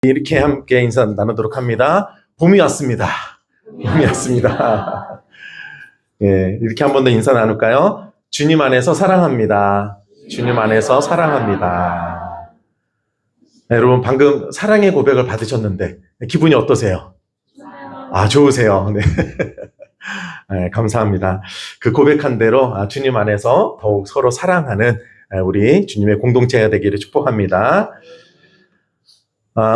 이렇게 함께 인사 나누도록 합니다. 봄이 왔습니다. 봄이 왔습니다. 예, 이렇게 한 번 더 인사 나눌까요? 주님 안에서 사랑합니다. 주님 안에서 사랑합니다. 네, 여러분 방금 사랑의 고백을 받으셨는데 기분이 어떠세요? 아, 좋으세요. 네. 네, 감사합니다. 그 고백한 대로 주님 안에서 더욱 서로 사랑하는 우리 주님의 공동체가 되기를 축복합니다.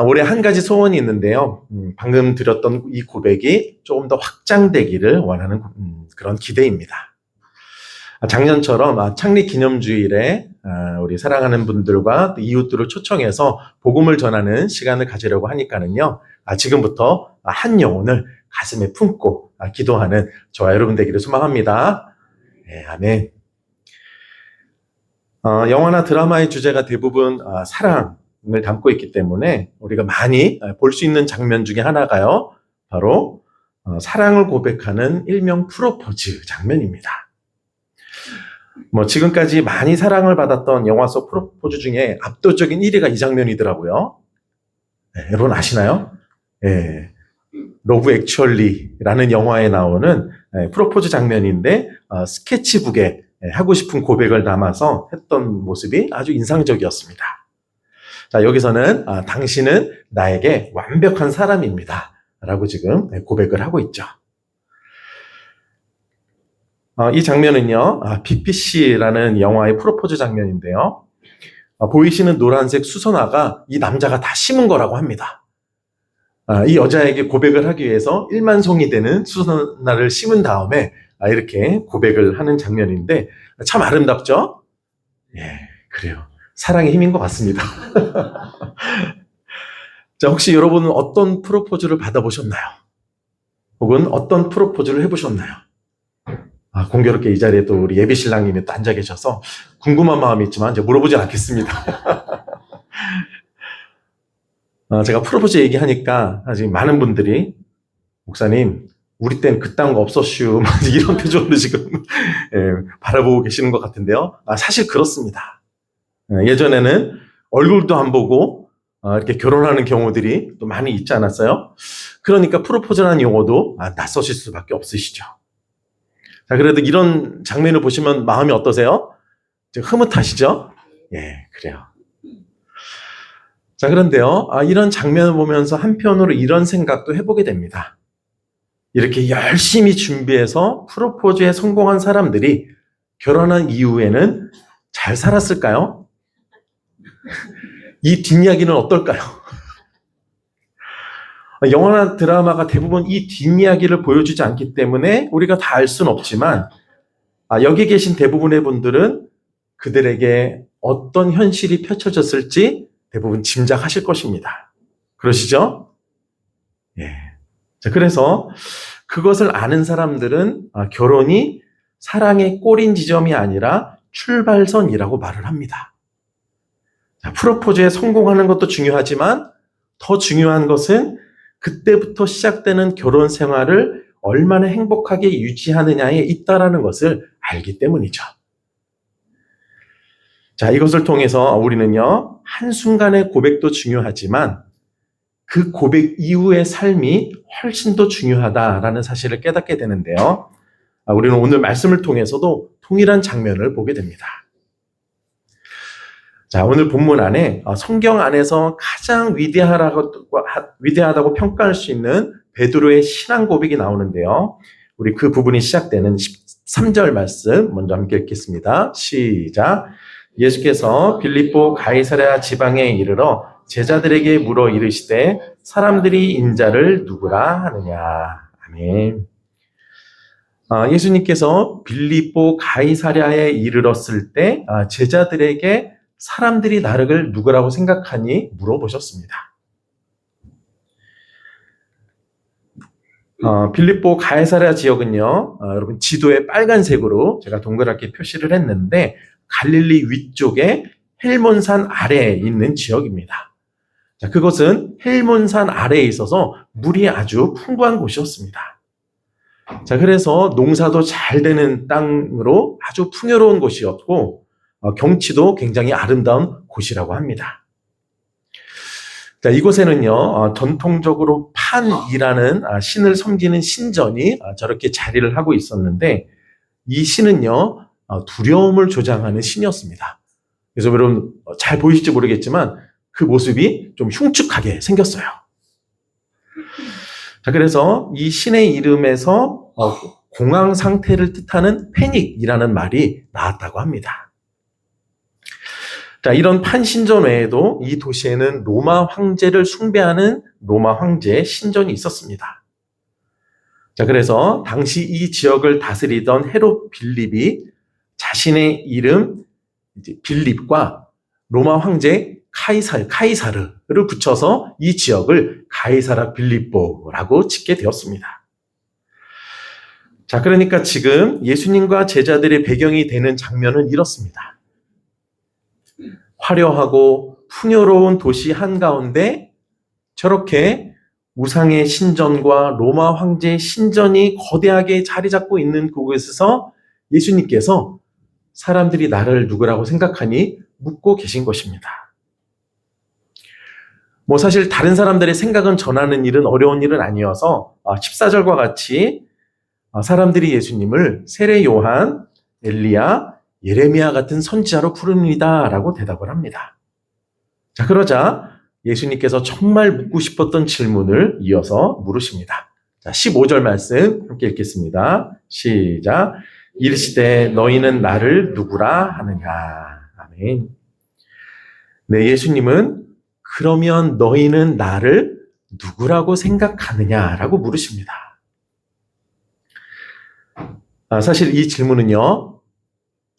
올해 한 가지 소원이 있는데요. 방금 드렸던 이 고백이 조금 더 확장되기를 원하는 그런 기대입니다. 작년처럼 창립 기념주일에 우리 사랑하는 분들과 이웃들을 초청해서 복음을 전하는 시간을 가지려고 하니까는요. 지금부터 한 영혼을 가슴에 품고 기도하는 저와 여러분 되기를 소망합니다. 네, 아멘. 영화나 드라마의 주제가 대부분 사랑을 담고 있기 때문에 우리가 많이 볼 수 있는 장면 중에 하나가요. 바로 사랑을 고백하는 일명 프로포즈 장면입니다. 지금까지 많이 사랑을 받았던 영화 속 프로포즈 중에 압도적인 1위가 이 장면이더라고요. 네, 여러분 아시나요? 네, 러브 액츄얼리라는 영화에 나오는 프로포즈 장면인데 스케치북에 하고 싶은 고백을 담아서 했던 모습이 아주 인상적이었습니다. 자, 여기서는 당신은 나에게 완벽한 사람입니다. 라고 지금 고백을 하고 있죠. 이 장면은요, BPC라는 영화의 프로포즈 장면인데요. 보이시는 노란색 수선화가 이 남자가 다 심은 거라고 합니다. 이 여자에게 고백을 하기 위해서 1만 송이 되는 수선화를 심은 다음에 이렇게 고백을 하는 장면인데 참 아름답죠? 예, 그래요. 사랑의 힘인 것 같습니다. 자, 혹시 여러분은 어떤 프로포즈를 받아보셨나요? 혹은 어떤 프로포즈를 해보셨나요? 공교롭게 이 자리에 또 우리 예비 신랑님이 또 앉아 계셔서 궁금한 마음이 있지만 제가 물어보진 않겠습니다. 제가 프로포즈 얘기하니까 지금 많은 분들이 목사님 우리 땐 그딴 거 없었슈 이런 표정으로 지금 바라보고 계시는 것 같은데요. 사실 그렇습니다. 예전에는 얼굴도 안 보고 이렇게 결혼하는 경우들이 또 많이 있지 않았어요? 그러니까 프로포즈라는 용어도 낯서실 수밖에 없으시죠. 자, 그래도 이런 장면을 보시면 마음이 어떠세요? 흐뭇하시죠? 예, 그래요. 자, 그런데요, 이런 장면을 보면서 한편으로 이런 생각도 해보게 됩니다. 이렇게 열심히 준비해서 프로포즈에 성공한 사람들이 결혼한 이후에는 잘 살았을까요? 이 뒷이야기는 어떨까요? 영화나 드라마가 대부분 이 뒷이야기를 보여주지 않기 때문에 우리가 다 알 수는 없지만 여기 계신 대부분의 분들은 그들에게 어떤 현실이 펼쳐졌을지 대부분 짐작하실 것입니다. 그러시죠? 예. 자, 그래서 그것을 아는 사람들은 결혼이 사랑의 꼬린 지점이 아니라 출발선이라고 말을 합니다. 자, 프로포즈에 성공하는 것도 중요하지만 더 중요한 것은 그때부터 시작되는 결혼 생활을 얼마나 행복하게 유지하느냐에 있다라는 것을 알기 때문이죠. 자, 이것을 통해서 우리는요, 한순간의 고백도 중요하지만 그 고백 이후의 삶이 훨씬 더 중요하다라는 사실을 깨닫게 되는데요. 우리는 오늘 말씀을 통해서도 동일한 장면을 보게 됩니다. 자, 오늘 본문 안에 성경 안에서 가장 위대하다고 평가할 수 있는 베드로의 신앙 고백이 나오는데요. 우리 그 부분이 시작되는 13절 말씀 먼저 함께 읽겠습니다. 시작. 예수께서 빌립보 가이사랴 지방에 이르러 제자들에게 물어 이르시되 사람들이 인자를 누구라 하느냐. 아멘. 예수님께서 빌립보 가이사랴에 이르렀을 때 제자들에게 사람들이 나를 누구라고 생각하니 물어보셨습니다. 빌립보 가이사랴 지역은요, 여러분 지도에 빨간색으로 제가 동그랗게 표시를 했는데 갈릴리 위쪽에 헬몬산 아래에 있는 지역입니다. 자, 그것은 헬몬산 아래에 있어서 물이 아주 풍부한 곳이었습니다. 자, 그래서 농사도 잘 되는 땅으로 아주 풍요로운 곳이었고 경치도 굉장히 아름다운 곳이라고 합니다. 자, 이곳에는요, 전통적으로 판이라는 신을 섬기는 신전이 저렇게 자리를 하고 있었는데, 이 신은요, 두려움을 조장하는 신이었습니다. 그래서 여러분, 잘 보이실지 모르겠지만, 그 모습이 좀 흉측하게 생겼어요. 자, 그래서 이 신의 이름에서 공황 상태를 뜻하는 패닉이라는 말이 나왔다고 합니다. 자, 이런 판신전 외에도 이 도시에는 로마 황제를 숭배하는 로마 황제의 신전이 있었습니다. 자, 그래서 당시 이 지역을 다스리던 헤롯 빌립이 자신의 이름 빌립과 로마 황제 카이사르를 붙여서 이 지역을 가이사라 빌립보라고 짓게 되었습니다. 자, 그러니까 지금 예수님과 제자들의 배경이 되는 장면은 이렇습니다. 화려하고 풍요로운 도시 한가운데 저렇게 우상의 신전과 로마 황제의 신전이 거대하게 자리 잡고 있는 그곳에서 예수님께서 사람들이 나를 누구라고 생각하니 묻고 계신 것입니다. 사실 다른 사람들의 생각은 전하는 일은 어려운 일은 아니어서 14절과 같이 사람들이 예수님을 세례 요한, 엘리야, 예레미야 같은 선지자로 부릅니다 라고 대답을 합니다. 자, 그러자 예수님께서 정말 묻고 싶었던 질문을 이어서 물으십니다. 자, 15절 말씀 함께 읽겠습니다. 시작. 이르시되 너희는 나를 누구라 하느냐. 아멘. 네, 예수님은 그러면 너희는 나를 누구라고 생각하느냐라고 물으십니다. 사실 이 질문은요,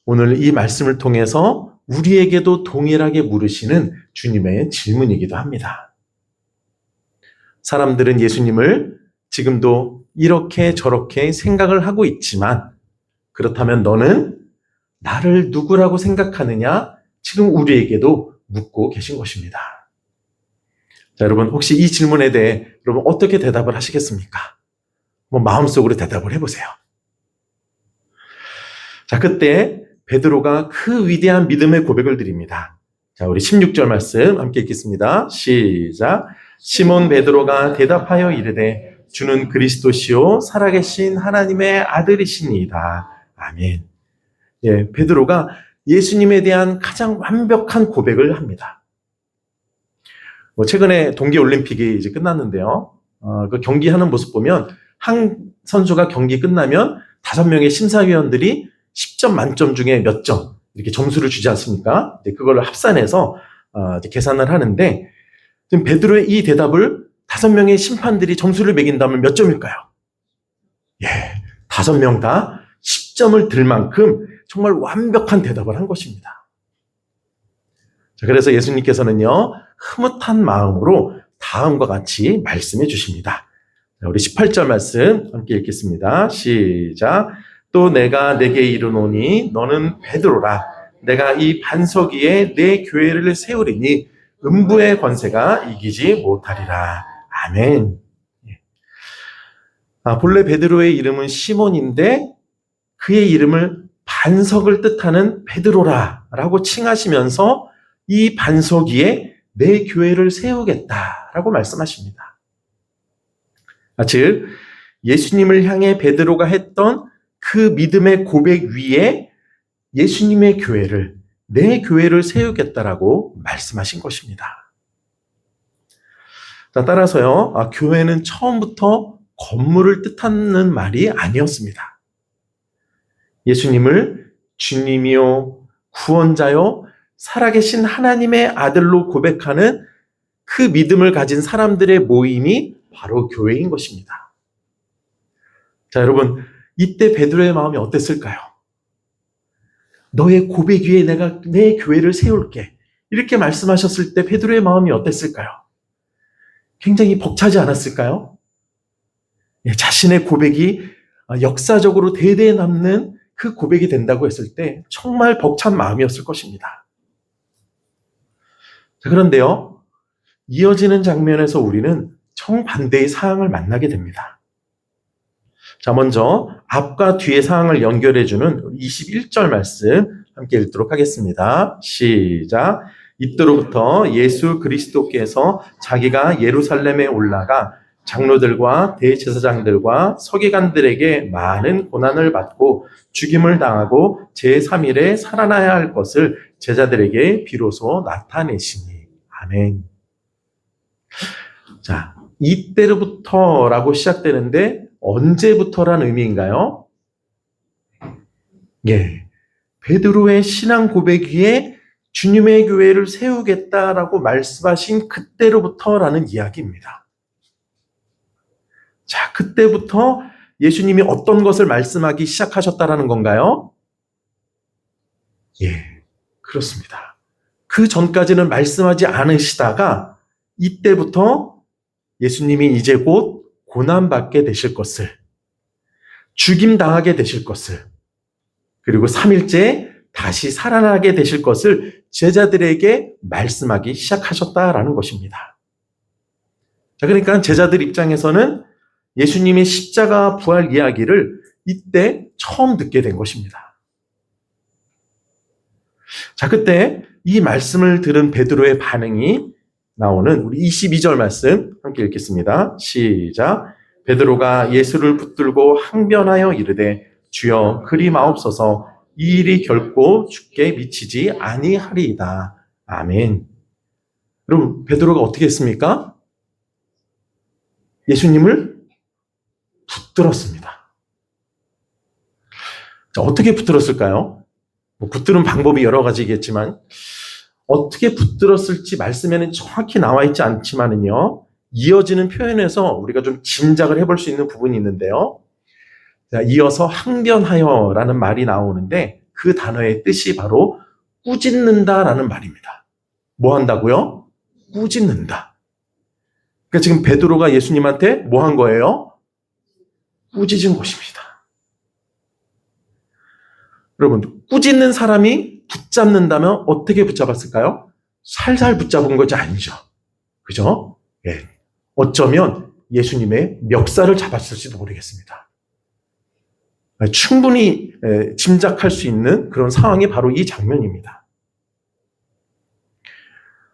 오늘 이 말씀을 통해서 우리에게도 동일하게 물으시는 주님의 질문이기도 합니다. 사람들은 예수님을 지금도 이렇게 저렇게 생각을 하고 있지만, 그렇다면 너는 나를 누구라고 생각하느냐? 지금 우리에게도 묻고 계신 것입니다. 자, 여러분, 혹시 이 질문에 대해 여러분 어떻게 대답을 하시겠습니까? 마음속으로 대답을 해보세요. 자, 그때 베드로가 그 위대한 믿음의 고백을 드립니다. 자, 우리 16절 말씀 함께 읽겠습니다. 시작. 시몬 베드로가 대답하여 이르되 주는 그리스도시요 살아계신 하나님의 아들이시니이다. 아멘. 예, 베드로가 예수님에 대한 가장 완벽한 고백을 합니다. 최근에 동계올림픽이 이제 끝났는데요. 그 경기하는 모습 보면 한 선수가 경기 끝나면 5명의 심사위원들이 10점 만점 중에 몇 점 이렇게 점수를 주지 않습니까? 그걸 합산해서 이제 계산을 하는데 지금 베드로의 이 대답을 5명의 심판들이 점수를 매긴다면 몇 점일까요? 예, 5명 다 10점을 들 만큼 정말 완벽한 대답을 한 것입니다. 자, 그래서 예수님께서는요, 흐뭇한 마음으로 다음과 같이 말씀해 주십니다. 자, 우리 18절 말씀 함께 읽겠습니다. 시작. 또 내가 내게 이르노니 너는 베드로라. 내가 이 반석 위에 내 교회를 세우리니 음부의 권세가 이기지 못하리라. 아멘. 본래 베드로의 이름은 시몬인데 그의 이름을 반석을 뜻하는 베드로라라고 칭하시면서 이 반석 위에 내 교회를 세우겠다라고 말씀하십니다. 즉 예수님을 향해 베드로가 했던 그 믿음의 고백 위에 예수님의 교회를, 내 교회를 세우겠다라고 말씀하신 것입니다. 자, 따라서요, 교회는 처음부터 건물을 뜻하는 말이 아니었습니다. 예수님을 주님이요, 구원자요, 살아계신 하나님의 아들로 고백하는 그 믿음을 가진 사람들의 모임이 바로 교회인 것입니다. 자, 여러분, 이때 베드로의 마음이 어땠을까요? 너의 고백 위에 내가 내 교회를 세울게. 이렇게 말씀하셨을 때 베드로의 마음이 어땠을까요? 굉장히 벅차지 않았을까요? 자신의 고백이 역사적으로 대대에 남는 그 고백이 된다고 했을 때 정말 벅찬 마음이었을 것입니다. 자, 그런데요, 이어지는 장면에서 우리는 정반대의 사항을 만나게 됩니다. 자, 먼저 앞과 뒤의 사항을 연결해주는 21절 말씀 함께 읽도록 하겠습니다. 시작. 이때로부터 예수 그리스도께서 자기가 예루살렘에 올라가 장로들과 대제사장들과 서기관들에게 많은 고난을 받고 죽임을 당하고 제3일에 살아나야 할 것을 제자들에게 비로소 나타내시니. 아멘. 자, 이때로부터라고 시작되는데 언제부터란 의미인가요? 예. 베드로의 신앙 고백 위에 주님의 교회를 세우겠다라고 말씀하신 그때로부터라는 이야기입니다. 자, 그때부터 예수님이 어떤 것을 말씀하기 시작하셨다라는 건가요? 예, 그렇습니다. 그 전까지는 말씀하지 않으시다가 이때부터 예수님이 이제 곧 고난받게 되실 것을, 죽임당하게 되실 것을, 그리고 3일째 다시 살아나게 되실 것을 제자들에게 말씀하기 시작하셨다라는 것입니다. 자, 그러니까 제자들 입장에서는 예수님의 십자가 부활 이야기를 이때 처음 듣게 된 것입니다. 자, 그때 이 말씀을 들은 베드로의 반응이 나오는 우리 22절 말씀 함께 읽겠습니다. 시작. 베드로가 예수를 붙들고 항변하여 이르되 주여 그리 마옵소서 이 일이 결코 주께 미치지 아니하리이다. 아멘. 여러분, 베드로가 어떻게 했습니까? 예수님을 붙들었습니다. 자, 어떻게 붙들었을까요? 붙드는 방법이 여러 가지겠지만 어떻게 붙들었을지 말씀에는 정확히 나와 있지 않지만은요, 이어지는 표현에서 우리가 좀 짐작을 해볼 수 있는 부분이 있는데요. 자, 이어서 항변하여라는 말이 나오는데 그 단어의 뜻이 바로 꾸짖는다라는 말입니다. 뭐 한다고요? 꾸짖는다. 그러니까 지금 베드로가 예수님한테 뭐 한 거예요? 꾸짖은 것입니다. 여러분, 꾸짖는 사람이 붙잡는다면 어떻게 붙잡았을까요? 살살 붙잡은 것이 아니죠. 그죠? 예. 어쩌면 예수님의 멱살을 잡았을지도 모르겠습니다. 충분히 짐작할 수 있는 그런 상황이 바로 이 장면입니다.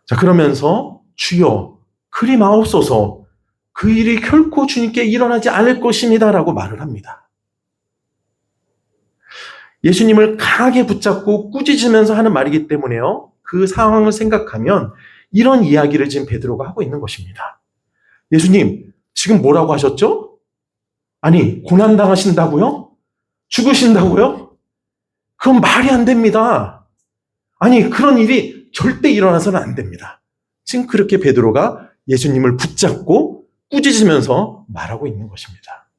자, 그러면서 주여 그리 마옵소서 그 일이 결코 주님께 일어나지 않을 것입니다라고 말을 합니다. 예수님을 강하게 붙잡고 꾸짖으면서 하는 말이기 때문에요. 그 상황을 생각하면 이런 이야기를 지금 베드로가 하고 있는 것입니다. 예수님, 지금 뭐라고 하셨죠? 아니, 고난당하신다고요? 죽으신다고요? 그건 말이 안 됩니다. 아니, 그런 일이 절대 일어나서는 안 됩니다. 지금 그렇게 베드로가 예수님을 붙잡고 꾸짖으면서 말하고 있는 것입니다.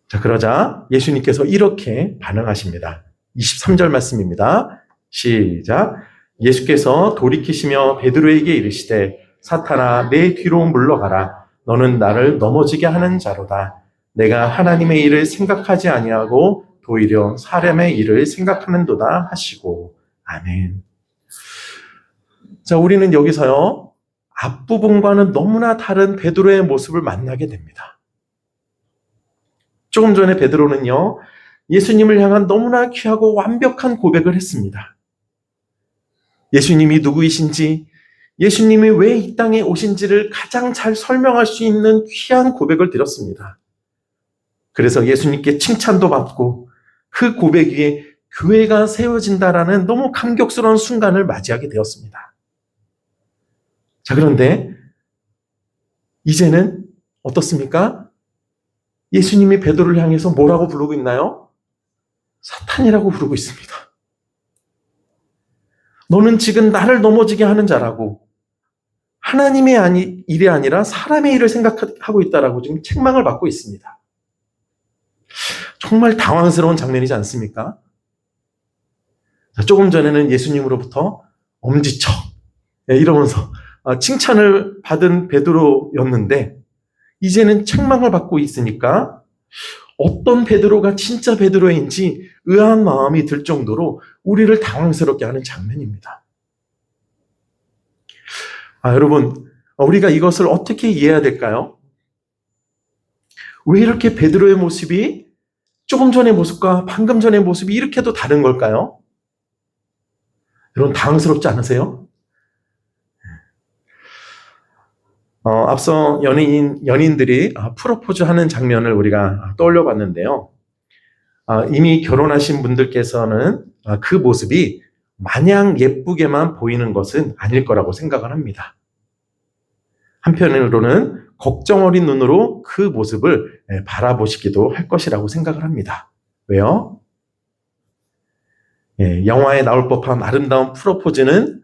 자, 그러자 예수님께서 이렇게 반응하십니다. 23절 말씀입니다. 시작. 예수께서 돌이키시며 베드로에게 이르시되 사탄아 내 뒤로 물러가라. 너는 나를 넘어지게 하는 자로다. 내가 하나님의 일을 생각하지 아니하고 도리어 사람의 일을 생각하는도다 하시고. 아멘. 자, 우리는 여기서요, 앞부분과는 너무나 다른 베드로의 모습을 만나게 됩니다. 조금 전에 베드로는요, 예수님을 향한 너무나 귀하고 완벽한 고백을 했습니다. 예수님이 누구이신지, 예수님이 왜 이 땅에 오신지를 가장 잘 설명할 수 있는 귀한 고백을 드렸습니다. 그래서 예수님께 칭찬도 받고 그 고백 위에 교회가 세워진다라는 너무 감격스러운 순간을 맞이하게 되었습니다. 자, 그런데 이제는 어떻습니까? 예수님이 베드로를 향해서 뭐라고 부르고 있나요? 사탄이라고 부르고 있습니다. 너는 지금 나를 넘어지게 하는 자라고, 하나님의 일이 아니라 사람의 일을 생각하고 있다라고 지금 책망을 받고 있습니다. 정말 당황스러운 장면이지 않습니까? 조금 전에는 예수님으로부터 엄지척 이러면서 칭찬을 받은 베드로였는데 이제는 책망을 받고 있으니까 어떤 베드로가 진짜 베드로인지 의아한 마음이 들 정도로 우리를 당황스럽게 하는 장면입니다. 여러분, 우리가 이것을 어떻게 이해해야 될까요? 왜 이렇게 베드로의 모습이 조금 전의 모습과 방금 전의 모습이 이렇게도 다른 걸까요? 여러분 당황스럽지 않으세요? 앞서 연인들이 프로포즈 하는 장면을 우리가 떠올려 봤는데요. 이미 결혼하신 분들께서는 그 모습이 마냥 예쁘게만 보이는 것은 아닐 거라고 생각을 합니다. 한편으로는 걱정 어린 눈으로 그 모습을 바라보시기도 할 것이라고 생각을 합니다. 왜요? 영화에 나올 법한 아름다운 프로포즈는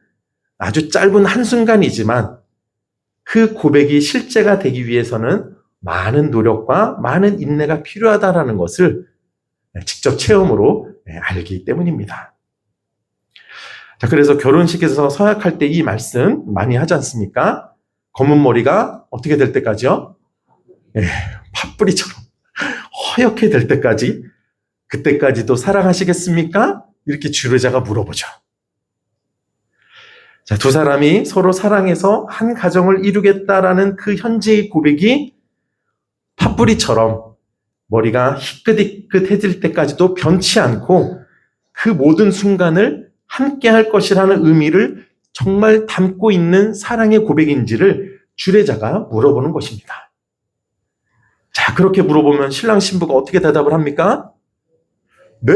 아주 짧은 한순간이지만 그 고백이 실제가 되기 위해서는 많은 노력과 많은 인내가 필요하다는 것을 직접 체험으로 알기 때문입니다. 자, 그래서 결혼식에서 서약할 때 이 말씀 많이 하지 않습니까? 검은 머리가 어떻게 될 때까지요? 팥뿌리처럼 허옇게 될 때까지, 그때까지도 사랑하시겠습니까? 이렇게 주례자가 물어보죠. 자, 두 사람이 서로 사랑해서 한 가정을 이루겠다라는 그 현재의 고백이 팥뿌리처럼 머리가 희끗희끗해질 때까지도 변치 않고 그 모든 순간을 함께 할 것이라는 의미를 정말 담고 있는 사랑의 고백인지를 주례자가 물어보는 것입니다. 자, 그렇게 물어보면 신랑 신부가 어떻게 대답을 합니까? 네!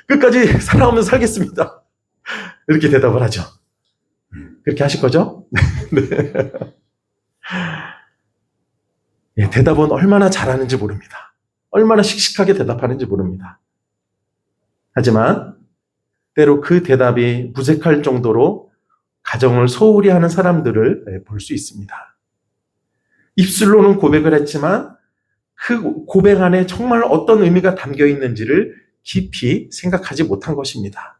끝까지 사랑하면서 살겠습니다. 이렇게 대답을 하죠. 그렇게 하실 거죠? 네. 대답은 얼마나 잘하는지 모릅니다. 얼마나 씩씩하게 대답하는지 모릅니다. 하지만 때로 그 대답이 무색할 정도로 가정을 소홀히 하는 사람들을 볼 수 있습니다. 입술로는 고백을 했지만 그 고백 안에 정말 어떤 의미가 담겨 있는지를 깊이 생각하지 못한 것입니다.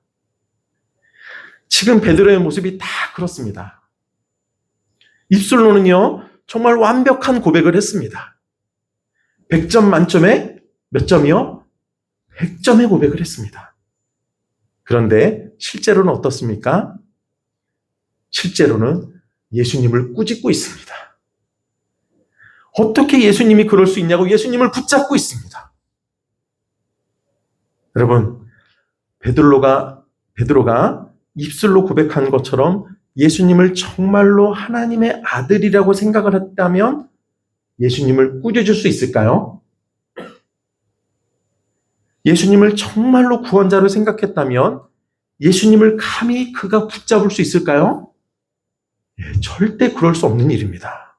지금 베드로의 모습이 다 그렇습니다. 입술로는요, 정말 완벽한 고백을 했습니다. 100점 만점에 몇 점이요? 100점의 고백을 했습니다. 그런데 실제로는 어떻습니까? 실제로는 예수님을 꾸짖고 있습니다. 어떻게 예수님이 그럴 수 있냐고 예수님을 붙잡고 있습니다. 여러분, 베드로가 입술로 고백한 것처럼 예수님을 정말로 하나님의 아들이라고 생각을 했다면 예수님을 꾸짖을 수 있을까요? 예수님을 정말로 구원자로 생각했다면 예수님을 감히 그가 붙잡을 수 있을까요? 절대 그럴 수 없는 일입니다.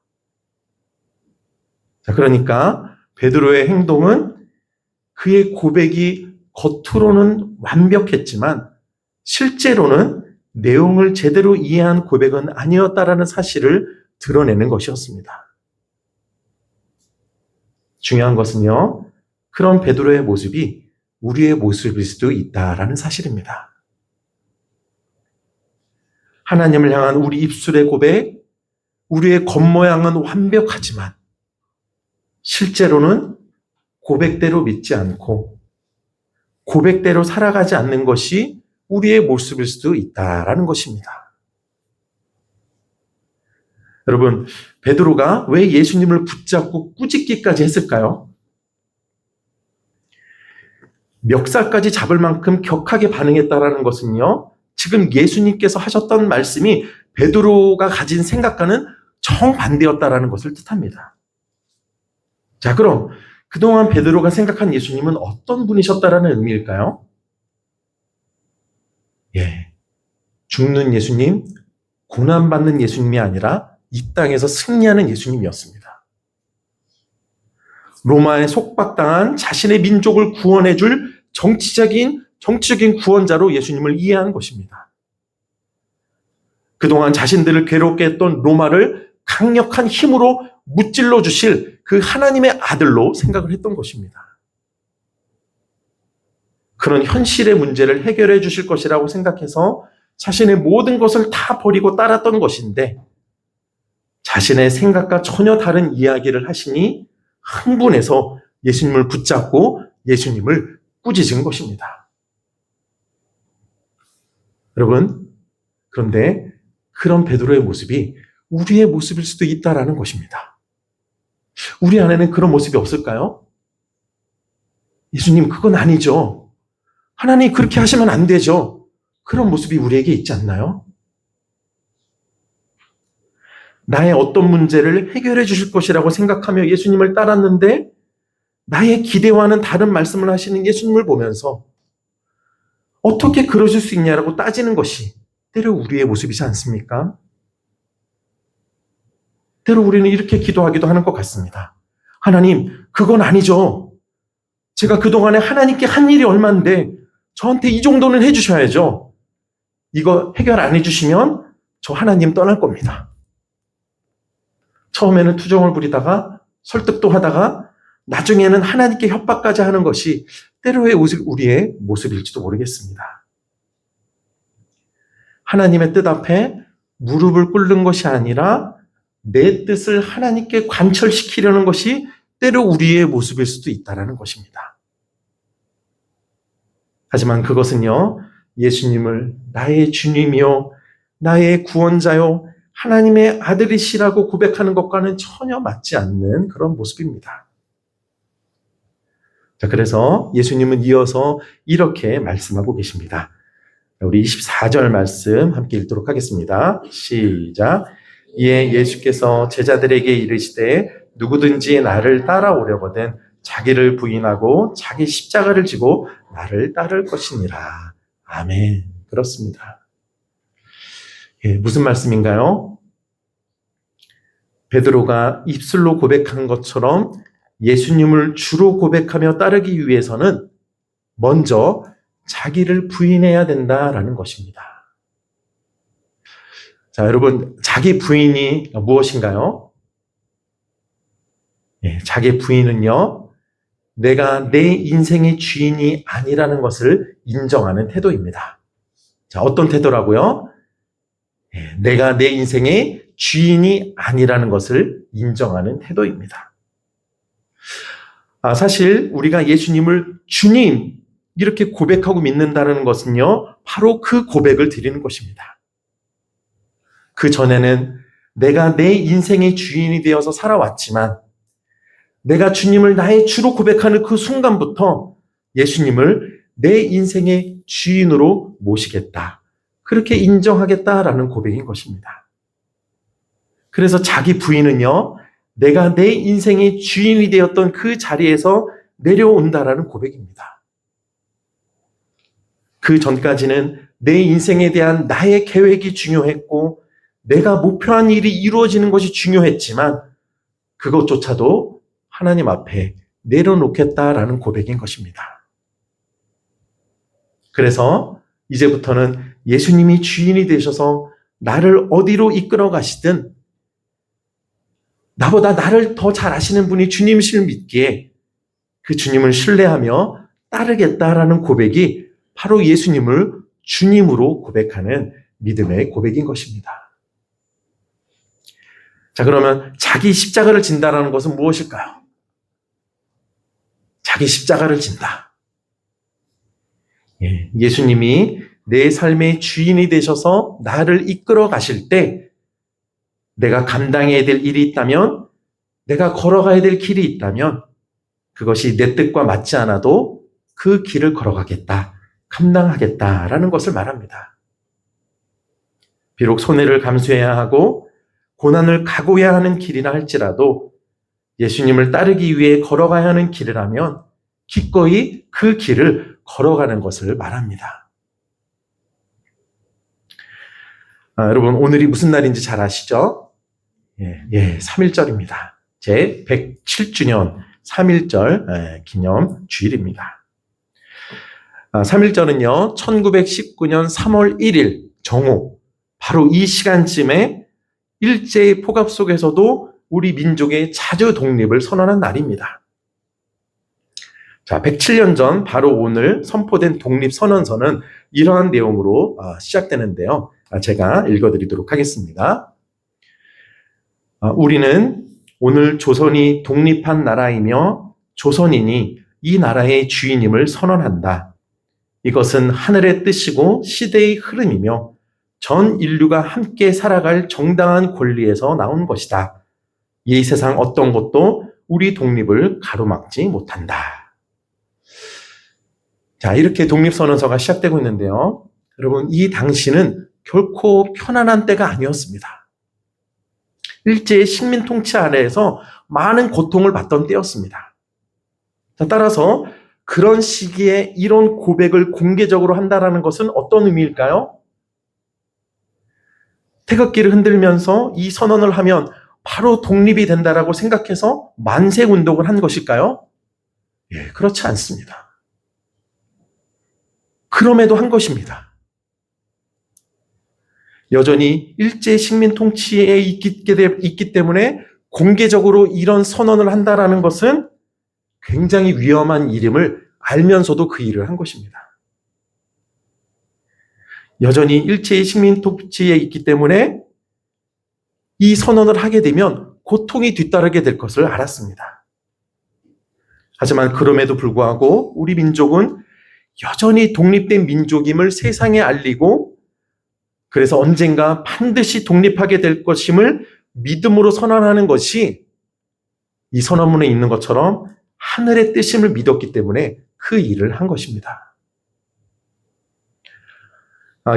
자, 그러니까 베드로의 행동은 그의 고백이 겉으로는 완벽했지만 실제로는 내용을 제대로 이해한 고백은 아니었다라는 사실을 드러내는 것이었습니다. 중요한 것은요, 그런 베드로의 모습이 우리의 모습일 수도 있다라는 사실입니다. 하나님을 향한 우리 입술의 고백, 우리의 겉모양은 완벽하지만 실제로는 고백대로 믿지 않고 고백대로 살아가지 않는 것이 우리의 모습일 수도 있다라는 것입니다. 여러분, 베드로가 왜 예수님을 붙잡고 꾸짖기까지 했을까요? 멱살까지 잡을 만큼 격하게 반응했다라는 것은요, 지금 예수님께서 하셨던 말씀이 베드로가 가진 생각과는 정반대였다라는 것을 뜻합니다. 자, 그럼 그동안 베드로가 생각한 예수님은 어떤 분이셨다라는 의미일까요? 죽는 예수님, 고난받는 예수님이 아니라 이 땅에서 승리하는 예수님이었습니다. 로마에 속박당한 자신의 민족을 구원해 줄 정치적인 구원자로 예수님을 이해한 것입니다. 그동안 자신들을 괴롭게 했던 로마를 강력한 힘으로 무찔러 주실 그 하나님의 아들로 생각을 했던 것입니다. 그런 현실의 문제를 해결해 주실 것이라고 생각해서 자신의 모든 것을 다 버리고 따랐던 것인데 자신의 생각과 전혀 다른 이야기를 하시니 흥분해서 예수님을 붙잡고 예수님을 꾸짖은 것입니다. 여러분, 그런데 그런 베드로의 모습이 우리의 모습일 수도 있다라는 것입니다. 우리 안에는 그런 모습이 없을까요? 예수님, 그건 아니죠. 하나님 그렇게 하시면 안 되죠. 그런 모습이 우리에게 있지 않나요? 나의 어떤 문제를 해결해 주실 것이라고 생각하며 예수님을 따랐는데 나의 기대와는 다른 말씀을 하시는 예수님을 보면서 어떻게 그러실 수 있냐라고 따지는 것이 때로 우리의 모습이지 않습니까? 때로 우리는 이렇게 기도하기도 하는 것 같습니다. 하나님, 그건 아니죠. 제가 그동안에 하나님께 한 일이 얼만데 저한테 이 정도는 해주셔야죠. 이거 해결 안 해주시면 저 하나님 떠날 겁니다. 처음에는 투정을 부리다가 설득도 하다가 나중에는 하나님께 협박까지 하는 것이 때로의 우리의 모습일지도 모르겠습니다. 하나님의 뜻 앞에 무릎을 꿇는 것이 아니라 내 뜻을 하나님께 관철시키려는 것이 때로 우리의 모습일 수도 있다는 것입니다. 하지만 그것은요, 예수님을 나의 주님이요, 나의 구원자요, 하나님의 아들이시라고 고백하는 것과는 전혀 맞지 않는 그런 모습입니다. 자, 그래서 예수님은 이어서 이렇게 말씀하고 계십니다. 우리 24절 말씀 함께 읽도록 하겠습니다. 시작. 이에 예수께서 제자들에게 이르시되 누구든지 나를 따라오려거든 자기를 부인하고 자기 십자가를 지고 나를 따를 것이니라. 아멘. 그렇습니다. 무슨 말씀인가요? 베드로가 입술로 고백한 것처럼 예수님을 주로 고백하며 따르기 위해서는 먼저 자기를 부인해야 된다라는 것입니다. 자, 여러분, 자기 부인이 무엇인가요? 자기 부인은요, 내가 내 인생의 주인이 아니라는 것을 인정하는 태도입니다. 자, 어떤 태도라고요? 내가 내 인생의 주인이 아니라는 것을 인정하는 태도입니다. 사실 우리가 예수님을 주님 이렇게 고백하고 믿는다는 것은요, 바로 그 고백을 드리는 것입니다. 그 전에는 내가 내 인생의 주인이 되어서 살아왔지만 내가 주님을 나의 주로 고백하는 그 순간부터 예수님을 내 인생의 주인으로 모시겠다. 그렇게 인정하겠다라는 고백인 것입니다. 그래서 자기 부인은요, 내가 내 인생의 주인이 되었던 그 자리에서 내려온다라는 고백입니다. 그 전까지는 내 인생에 대한 나의 계획이 중요했고 내가 목표한 일이 이루어지는 것이 중요했지만 그것조차도 하나님 앞에 내려놓겠다라는 고백인 것입니다. 그래서 이제부터는 예수님이 주인이 되셔서 나를 어디로 이끌어 가시든 나보다 나를 더 잘 아시는 분이 주님이실 믿기에 그 주님을 신뢰하며 따르겠다라는 고백이 바로 예수님을 주님으로 고백하는 믿음의 고백인 것입니다. 자, 그러면 자기 십자가를 진다라는 것은 무엇일까요? 자기 십자가를 진다. 예수님이 내 삶의 주인이 되셔서 나를 이끌어 가실 때 내가 감당해야 될 일이 있다면, 내가 걸어가야 될 길이 있다면 그것이 내 뜻과 맞지 않아도 그 길을 걸어가겠다, 감당하겠다라는 것을 말합니다. 비록 손해를 감수해야 하고 고난을 각오해야 하는 길이라 할지라도 예수님을 따르기 위해 걸어가야 하는 길이라면 기꺼이 그 길을 걸어가는 것을 말합니다. 여러분, 오늘이 무슨 날인지 잘 아시죠? 3.1절입니다. 제 107주년 3.1절 기념 주일입니다. 3.1절은요, 1919년 3월 1일 정오, 바로 이 시간쯤에 일제의 폭압 속에서도 우리 민족의 자주 독립을 선언한 날입니다. 자, 107년 전 바로 오늘 선포된 독립선언서는 이러한 내용으로 시작되는데요. 제가 읽어드리도록 하겠습니다. 우리는 오늘 조선이 독립한 나라이며 조선인이 이 나라의 주인임을 선언한다. 이것은 하늘의 뜻이고 시대의 흐름이며 전 인류가 함께 살아갈 정당한 권리에서 나온 것이다. 이 세상 어떤 것도 우리 독립을 가로막지 못한다. 자, 이렇게 독립선언서가 시작되고 있는데요. 여러분, 이 당시는 결코 편안한 때가 아니었습니다. 일제의 식민 통치 아래에서 많은 고통을 받던 때였습니다. 따라서 그런 시기에 이런 고백을 공개적으로 한다는 것은 어떤 의미일까요? 태극기를 흔들면서 이 선언을 하면 바로 독립이 된다라고 생각해서 만세 운동을 한 것일까요? 예, 그렇지 않습니다. 그럼에도 한 것입니다. 여전히 일제 식민 통치에 있기 때문에 공개적으로 이런 선언을 한다라는 것은 굉장히 위험한 일임을 알면서도 그 일을 한 것입니다. 여전히 일제의 식민 통치에 있기 때문에 이 선언을 하게 되면 고통이 뒤따르게 될 것을 알았습니다. 하지만 그럼에도 불구하고 우리 민족은 여전히 독립된 민족임을 세상에 알리고 그래서 언젠가 반드시 독립하게 될 것임을 믿음으로 선언하는 것이 이 선언문에 있는 것처럼 하늘의 뜻임을 믿었기 때문에 그 일을 한 것입니다.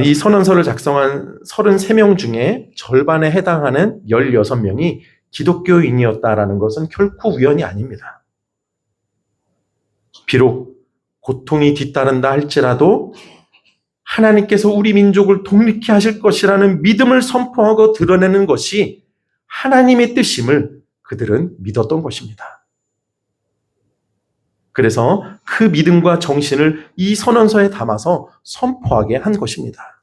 이 선언서를 작성한 33명 중에 절반에 해당하는 16명이 기독교인이었다라는 것은 결코 우연이 아닙니다. 비록 고통이 뒤따른다 할지라도 하나님께서 우리 민족을 독립케 하실 것이라는 믿음을 선포하고 드러내는 것이 하나님의 뜻임을 그들은 믿었던 것입니다. 그래서 그 믿음과 정신을 이 선언서에 담아서 선포하게 한 것입니다.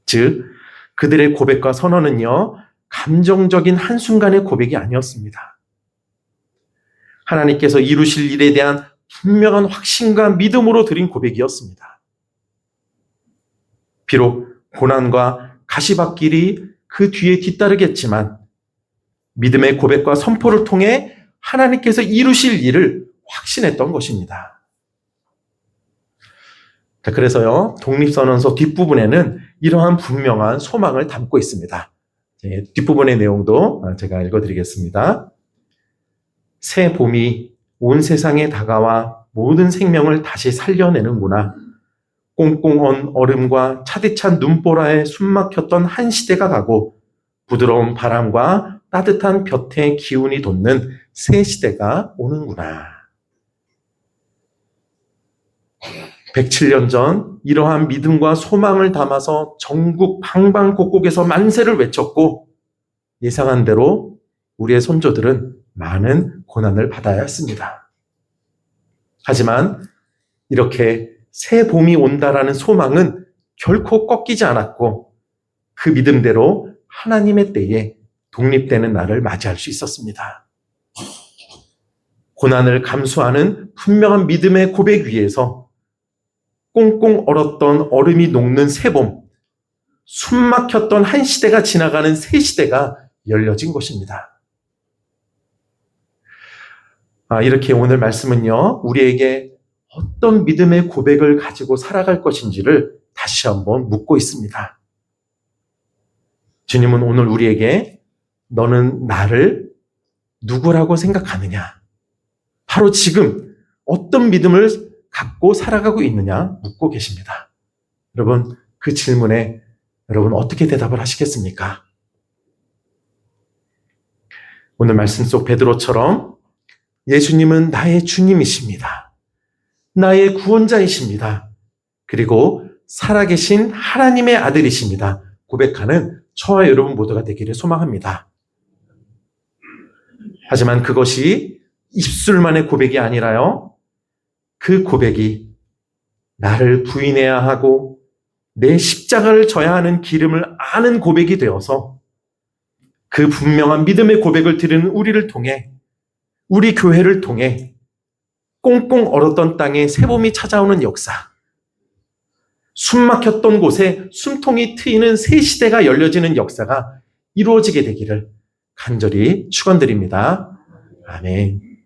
즉, 그들의 고백과 선언은요, 감정적인 한순간의 고백이 아니었습니다. 하나님께서 이루실 일에 대한 분명한 확신과 믿음으로 드린 고백이었습니다. 비록 고난과 가시밭길이 그 뒤에 뒤따르겠지만 믿음의 고백과 선포를 통해 하나님께서 이루실 일을 확신했던 것입니다. 그래서요, 독립선언서 뒷부분에는 이러한 분명한 소망을 담고 있습니다. 뒷부분의 내용도 제가 읽어드리겠습니다. 새 봄이 온 세상에 다가와 모든 생명을 다시 살려내는구나. 꽁꽁 언 얼음과 차디찬 눈보라에 숨막혔던 한 시대가 가고 부드러운 바람과 따뜻한 볕의 기운이 돋는 새 시대가 오는구나. 107년 전 이러한 믿음과 소망을 담아서 전국 방방곡곡에서 만세를 외쳤고 예상한 대로 우리의 선조들은 많은 고난을 받아야 했습니다. 하지만 이렇게 새 봄이 온다라는 소망은 결코 꺾이지 않았고 그 믿음대로 하나님의 때에 독립되는 날을 맞이할 수 있었습니다. 고난을 감수하는 분명한 믿음의 고백 위에서 꽁꽁 얼었던 얼음이 녹는 새봄, 숨막혔던 한 시대가 지나가는 새 시대가 열려진 것입니다. 이렇게 오늘 말씀은요, 우리에게 어떤 믿음의 고백을 가지고 살아갈 것인지를 다시 한번 묻고 있습니다. 주님은 오늘 우리에게 너는 나를 누구라고 생각하느냐? 바로 지금 어떤 믿음을 갖고 살아가고 있느냐 묻고 계십니다. 여러분, 그 질문에 여러분 어떻게 대답을 하시겠습니까? 오늘 말씀 속 베드로처럼 예수님은 나의 주님이십니다. 나의 구원자이십니다. 그리고 살아계신 하나님의 아들이십니다. 고백하는 저와 여러분 모두가 되기를 소망합니다. 하지만 그것이 입술만의 고백이 아니라요, 그 고백이 나를 부인해야 하고 내 십자가를 져야 하는 기름을 아는 고백이 되어서 그 분명한 믿음의 고백을 드리는 우리를 통해, 우리 교회를 통해 꽁꽁 얼었던 땅에 새봄이 찾아오는 역사, 숨막혔던 곳에 숨통이 트이는 새 시대가 열려지는 역사가 이루어지게 되기를 간절히 축원드립니다. 아멘.